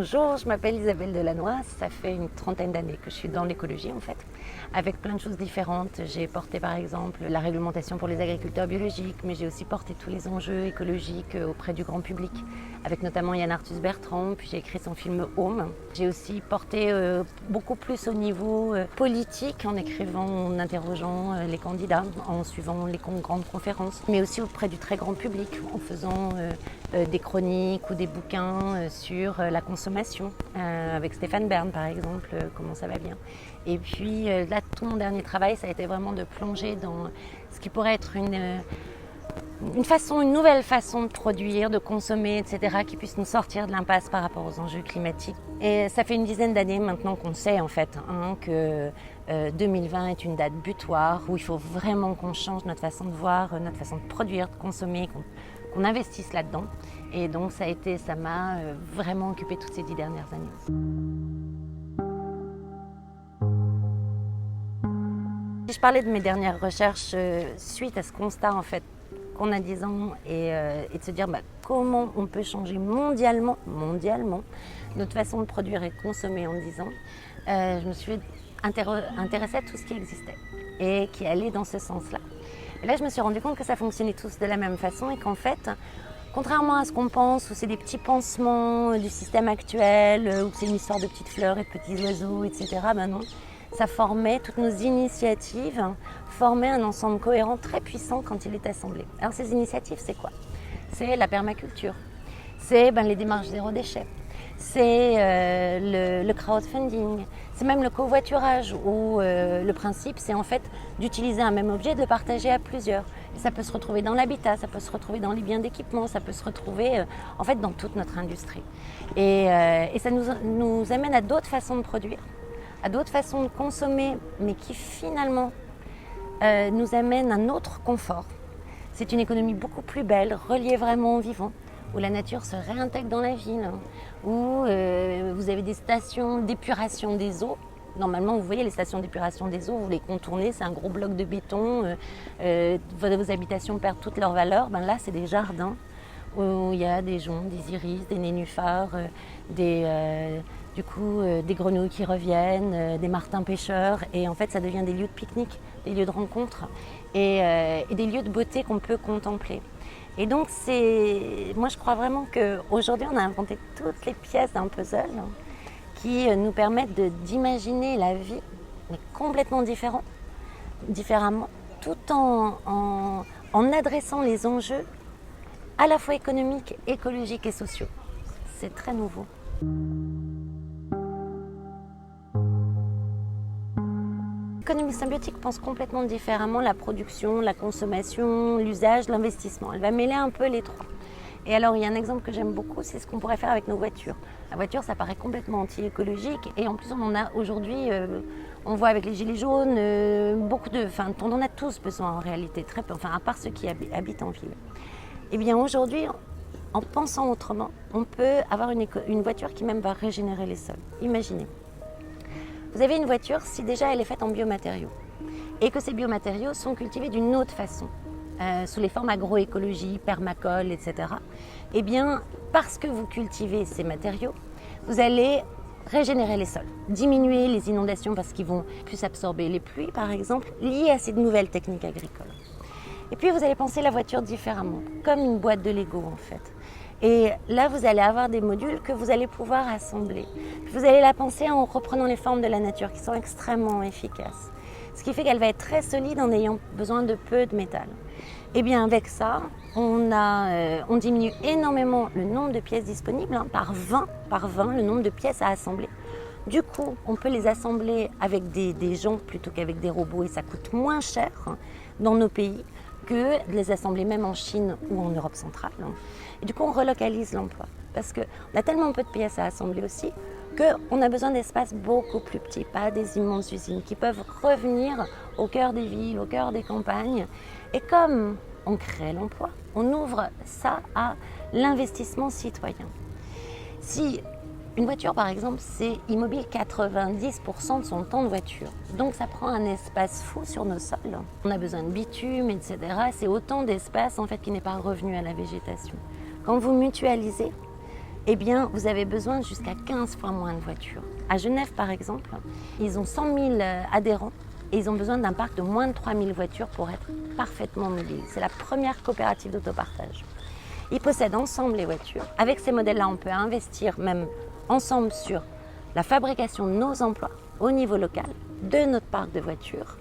Bonjour, je m'appelle Isabelle Delannoy, ça fait une trentaine d'années que je suis dans l'écologie en fait, avec plein de choses différentes. J'ai porté par exemple la réglementation pour les agriculteurs biologiques, mais j'ai aussi porté tous les enjeux écologiques auprès du grand public, avec notamment Yann Arthus Bertrand, puis j'ai écrit son film Home. J'ai aussi porté beaucoup plus au niveau politique, en écrivant, en interrogeant les candidats, en suivant les grandes conférences, mais aussi auprès du très grand public, en faisant des chroniques ou des bouquins sur la consommation, avec Stéphane Bern par exemple, Comment ça va bien. Et puis là, tout mon dernier travail, ça a été vraiment de plonger dans ce qui pourrait être une nouvelle façon de produire, de consommer, etc., qui puisse nous sortir de l'impasse par rapport aux enjeux climatiques. Et ça fait une dizaine d'années maintenant qu'on sait en fait que 2020 est une date butoir où il faut vraiment qu'on change notre façon de voir, notre façon de produire, de consommer, qu'on investisse là-dedans. Et donc ça m'a vraiment occupé toutes ces 10 dernières années. Si je parlais de mes dernières recherches suite à ce constat en fait qu'on a 10 ans et de se dire comment on peut changer mondialement notre façon de produire et de consommer en 10 ans, je me suis intéressée à tout ce qui existait et qui allait dans ce sens-là. Et là, je me suis rendu compte que ça fonctionnait tous de la même façon et qu'en fait, contrairement à ce qu'on pense, où c'est des petits pansements du système actuel, où c'est une histoire de petites fleurs et de petits oiseaux, etc., non. Ça formait, toutes nos initiatives formaient un ensemble cohérent très puissant quand il est assemblé. Alors ces initiatives, c'est quoi? C'est la permaculture, c'est les démarches zéro déchet, c'est le crowdfunding, c'est même le covoiturage où le principe c'est en fait d'utiliser un même objet, de le partager à plusieurs. Et ça peut se retrouver dans l'habitat, ça peut se retrouver dans les biens d'équipement, ça peut se retrouver en fait dans toute notre industrie. Et ça nous amène à d'autres façons de produire, à d'autres façons de consommer, mais qui finalement nous amènent un autre confort. C'est une économie beaucoup plus belle, reliée vraiment au vivant, où la nature se réintègre dans la ville, où vous avez des stations d'épuration des eaux. Normalement, vous voyez les stations d'épuration des eaux, vous les contournez, c'est un gros bloc de béton, vos habitations perdent toute leur valeur. Là, c'est des jardins où il y a des joncs, des iris, des nénuphars, des grenouilles qui reviennent, des martins pêcheurs. Et en fait, ça devient des lieux de pique-nique, des lieux de rencontre et des lieux de beauté qu'on peut contempler. Et donc, moi, je crois vraiment qu'aujourd'hui, on a inventé toutes les pièces d'un puzzle qui nous permettent d'imaginer la vie, mais complètement différemment, tout en adressant les enjeux à la fois économiques, écologiques et sociaux. C'est très nouveau. L'économie symbiotique pense complètement différemment la production, la consommation, l'usage, l'investissement. Elle va mêler un peu les trois. Et alors, il y a un exemple que j'aime beaucoup, c'est ce qu'on pourrait faire avec nos voitures. La voiture, ça paraît complètement anti-écologique. Et en plus, on en a aujourd'hui, on voit avec les gilets jaunes, on en a tous besoin en réalité, très peu, à part ceux qui habitent en ville. Eh bien, aujourd'hui, en pensant autrement, on peut avoir une voiture qui même va régénérer les sols. Imaginez. Vous avez une voiture si déjà elle est faite en biomatériaux et que ces biomatériaux sont cultivés d'une autre façon, sous les formes agroécologie, permacole, etc. Eh bien, parce que vous cultivez ces matériaux, vous allez régénérer les sols, diminuer les inondations parce qu'ils vont plus absorber les pluies, par exemple, liées à ces nouvelles techniques agricoles. Et puis, vous allez penser la voiture différemment, comme une boîte de Lego en fait. Et là, vous allez avoir des modules que vous allez pouvoir assembler. Puis vous allez la penser en reprenant les formes de la nature qui sont extrêmement efficaces. Ce qui fait qu'elle va être très solide en ayant besoin de peu de métal. Et bien avec ça, on diminue énormément le nombre de pièces disponibles, par 20 le nombre de pièces à assembler. Du coup, on peut les assembler avec des gens plutôt qu'avec des robots et ça coûte moins cher dans nos pays que de les assembler même en Chine ou en Europe centrale. Et du coup, on relocalise l'emploi parce qu'on a tellement peu de pièces à assembler aussi qu'on a besoin d'espaces beaucoup plus petits, pas des immenses usines qui peuvent revenir au cœur des villes, au cœur des campagnes. Et comme on crée l'emploi, on ouvre ça à l'investissement citoyen. Si une voiture, par exemple, c'est immobile 90% de son temps de voiture. Donc, ça prend un espace fou sur nos sols. On a besoin de bitume, etc. C'est autant d'espace, en fait, qui n'est pas revenu à la végétation. Quand vous mutualisez, eh bien, vous avez besoin jusqu'à 15 fois moins de voitures. À Genève, par exemple, ils ont 100 000 adhérents et ils ont besoin d'un parc de moins de 3 000 voitures pour être parfaitement mobiles. C'est la première coopérative d'autopartage. Ils possèdent ensemble les voitures. Avec ces modèles-là, on peut investir même ensemble sur la fabrication de nos emplois au niveau local, de notre parc de voitures.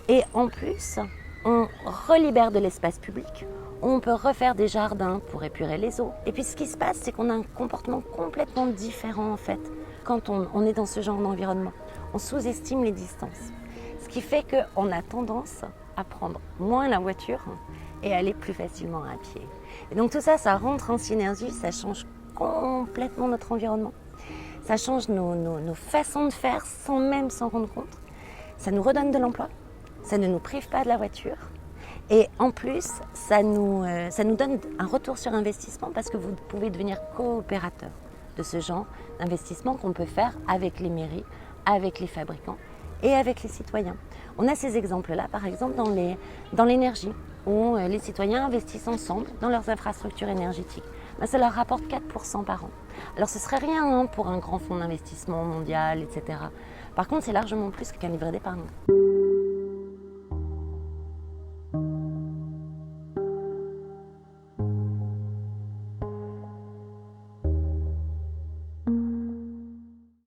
Et en plus, on relibère de l'espace public. On peut refaire des jardins pour épurer les eaux. Et puis ce qui se passe, c'est qu'on a un comportement complètement différent en fait quand on est dans ce genre d'environnement. On sous-estime les distances. Ce qui fait qu'on a tendance à prendre moins la voiture et aller plus facilement à pied. Et donc tout ça, ça rentre en synergie, ça change complètement notre environnement. Ça change nos façons de faire sans même s'en rendre compte. Ça nous redonne de l'emploi, ça ne nous prive pas de la voiture. Et en plus, ça nous donne un retour sur investissement parce que vous pouvez devenir coopérateur de ce genre d'investissement qu'on peut faire avec les mairies, avec les fabricants et avec les citoyens. On a ces exemples-là, par exemple, dans l'énergie, où les citoyens investissent ensemble dans leurs infrastructures énergétiques. Ben, ça leur rapporte 4% par an. Alors ce serait rien pour un grand fonds d'investissement mondial, etc. Par contre, c'est largement plus qu'un livret d'épargne.